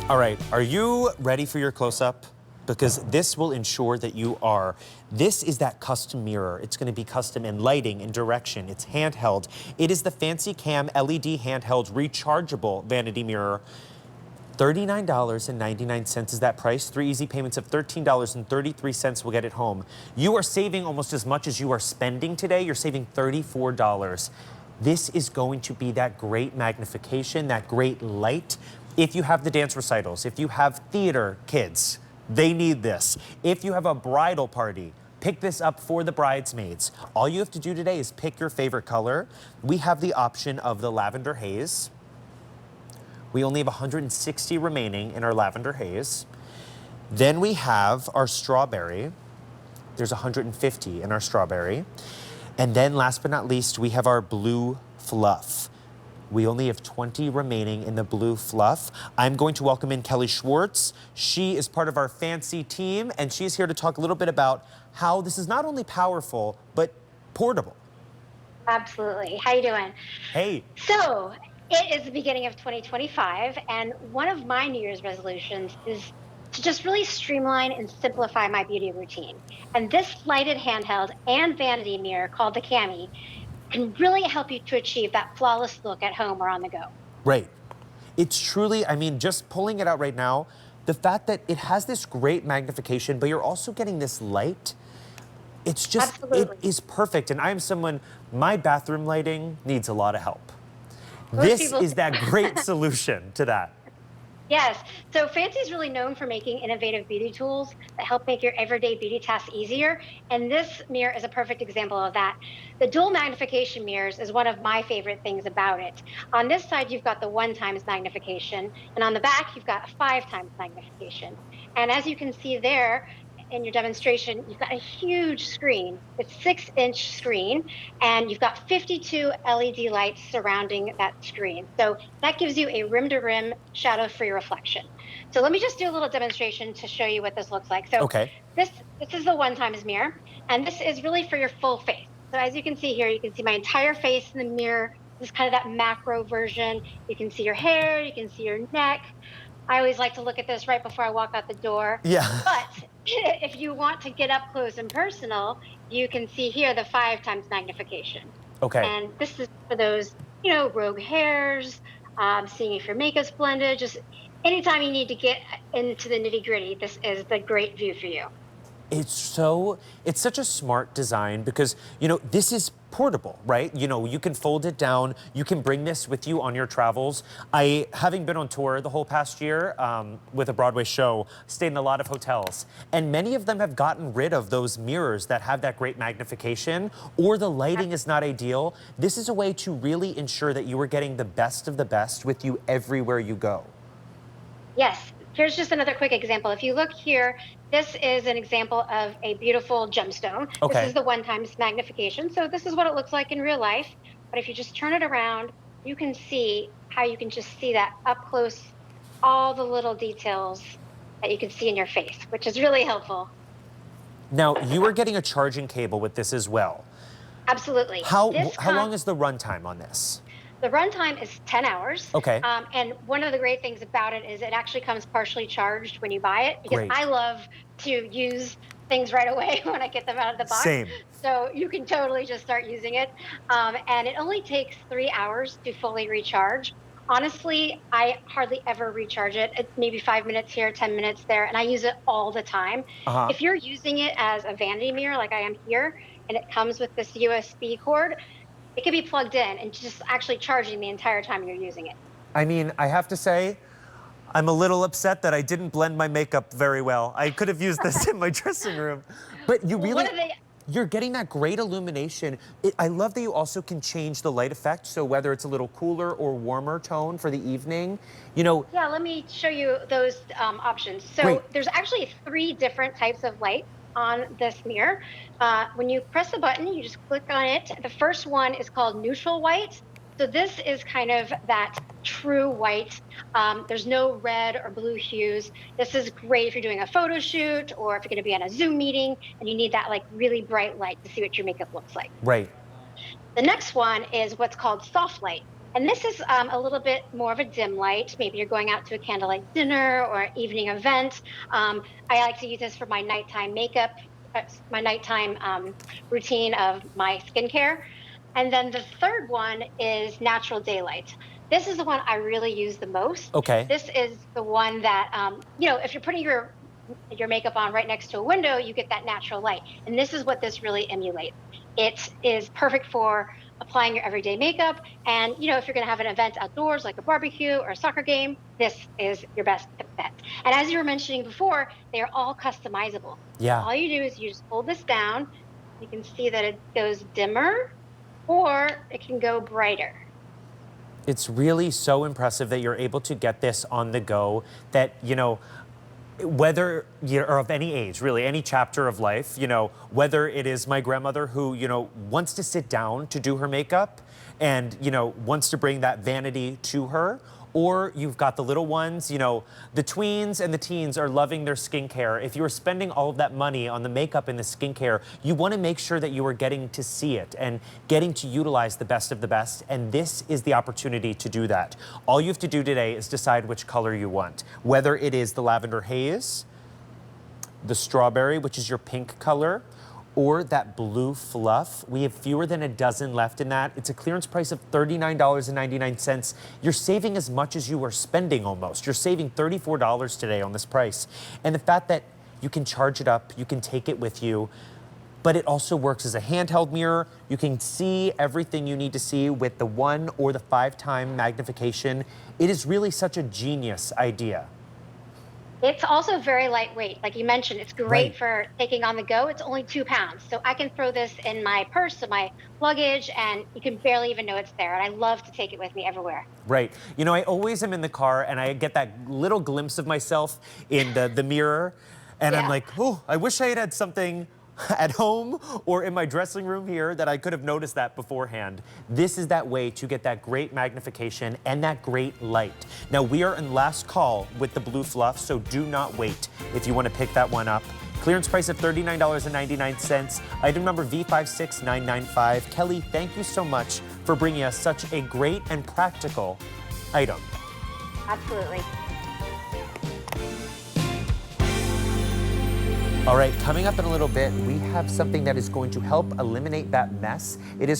All right, are you ready for your close-up? Because this will ensure that you are. This is that custom mirror. It's gonna be custom in lighting and direction. It's handheld. It is the Fancii Cam LED Handheld Rechargeable Vanity Mirror. $39.99 is that price. 3 easy payments of $13.33 will get it home. You are saving almost as much as you are spending today. You're saving $34. This is going to be that great magnification, that great light. If you have the dance recitals, if you have theater kids, they need this. If you have a bridal party, pick this up for the bridesmaids. All you have to do today is pick your favorite color. We have the option of the lavender haze. We only have 160 remaining in our lavender haze. Then we have our strawberry. There's 150 in our strawberry. And then last but not least, we have our blue fluff. We only have 20 remaining in the blue fluff. I'm going to welcome in Kelly Schwartz. She is part of our Fancii team, and she's here to talk a little bit about how this is not only powerful, but portable. Absolutely. How you doing? Hey. So it is the beginning of 2025, and one of my New Year's resolutions is to just really streamline and simplify my beauty routine. And this lighted handheld and vanity mirror called the Cami can really help you to achieve that flawless look at home or on the go. Right. It's truly, I mean, just pulling it out right now, the fact that it has this great magnification, but you're also getting this light, it's just, Absolutely. It is perfect. And I am someone, my bathroom lighting needs a lot of help. Most This people is that great solution to that. Yes. So Fancii is really known for making innovative beauty tools that help make your everyday beauty tasks easier. And this mirror is a perfect example of that. The dual magnification mirrors is one of my favorite things about it. On this side, you've got the 1x magnification, and on the back, you've got a 5x magnification. And as you can see there, in your demonstration, you've got a huge screen. It's 6-inch screen, and you've got 52 LED lights surrounding that screen. So that gives you a rim-to-rim shadow-free reflection. So let me just do a little demonstration to show you what this looks like. So Okay. this is the 1x mirror, and this is really for your full face. So as you can see here, you can see my entire face in the mirror. This is kind of that macro version. You can see your hair, you can see your neck. I always like to look at this right before I walk out the door. Yeah. But if you want to get up close and personal, you can see here the 5x magnification. Okay. And this is for those, rogue hairs, seeing if your makeup's blended, just anytime you need to get into the nitty gritty, this is the great view for you. It's such a smart design because, this is portable, right? You can fold it down. You can bring this with you on your travels. Having been on tour the whole past year with a Broadway show, stayed in a lot of hotels, and many of them have gotten rid of those mirrors that have that great magnification, or the lighting is not ideal. This is a way to really ensure that you are getting the best of the best with you everywhere you go. Yes. Here's just another quick example. If you look here, this is an example of a beautiful gemstone. Okay. This is the 1x magnification. So this is what it looks like in real life. But if you just turn it around, you can see how you can just see that up close, all the little details that you can see in your face, which is really helpful. Now, you are getting a charging cable with this as well. Absolutely. How long is the runtime on this? The runtime is 10 hours. Okay. And one of the great things about it is it actually comes partially charged when you buy it, because Great. I love to use things right away when I get them out of the box. Same. So you can totally just start using it. And it only takes 3 hours to fully recharge. Honestly, I hardly ever recharge it. It's maybe 5 minutes here, 10 minutes there, and I use it all the time. Uh-huh. If you're using it as a vanity mirror like I am here, and it comes with this USB cord, it can be plugged in and just actually charging the entire time you're using it. I mean, I have to say, I'm a little upset that I didn't blend my makeup very well. I could have used this in my dressing room. But you really, you're getting that great illumination. I love that you also can change the light effect. So whether it's a little cooler or warmer tone for the evening, Yeah, let me show you those options. So Great. There's actually 3 different types of light on this mirror. When you press the button, you just click on it. The first one is called neutral white. So this is kind of that true white. There's no red or blue hues. This is great if you're doing a photo shoot or if you're going to be on a Zoom meeting and you need that like really bright light to see what your makeup looks like. Right. The next one is what's called soft light. And this is a little bit more of a dim light. Maybe you're going out to a candlelight dinner or evening event. I like to use this for my nighttime makeup, my nighttime routine of my skincare. And then the third one is natural daylight. This is the one I really use the most. Okay. This is the one that, if you're putting your makeup on right next to a window, you get that natural light. And this is what this really emulates. It is perfect for applying your everyday makeup. And, if you're going to have an event outdoors like a barbecue or a soccer game, this is your best bet. And as you were mentioning before, they are all customizable. Yeah. All you do is you just hold this down. You can see that it goes dimmer or it can go brighter. It's really so impressive that you're able to get this on the go, that, whether you're of any age, really, any chapter of life, whether it is my grandmother who, wants to sit down to do her makeup and, wants to bring that vanity to her, or you've got the little ones, the tweens and the teens are loving their skincare. If you are spending all of that money on the makeup and the skincare, you want to make sure that you are getting to see it and getting to utilize the best of the best. And this is the opportunity to do that. All you have to do today is decide which color you want, whether it is the lavender haze, the strawberry, which is your pink color, or that blue fluff. We have fewer than a dozen left in that. It's a clearance price of $39.99. You're saving as much as you are spending almost. You're saving $34 today on this price. And the fact that you can charge it up, you can take it with you, but it also works as a handheld mirror. You can see everything you need to see with the 1 or the 5-time magnification. It is really such a genius idea. It's also very lightweight. Like you mentioned, it's great Right. for taking on the go. It's only 2 pounds. So I can throw this in my purse or my luggage and you can barely even know it's there. And I love to take it with me everywhere. Right. I always am in the car and I get that little glimpse of myself in the mirror. And I'm Yeah. like, oh, I wish I had something at home or in my dressing room here that I could have noticed that beforehand. This is that way to get that great magnification and that great light. Now, we are in last call with the blue fluff, so do not wait if you want to pick that one up. Clearance price of $39.99. Item number V56995. Kelly, thank you so much for bringing us such a great and practical item. Absolutely. All right, coming up in a little bit, we have something that is going to help eliminate that mess. It is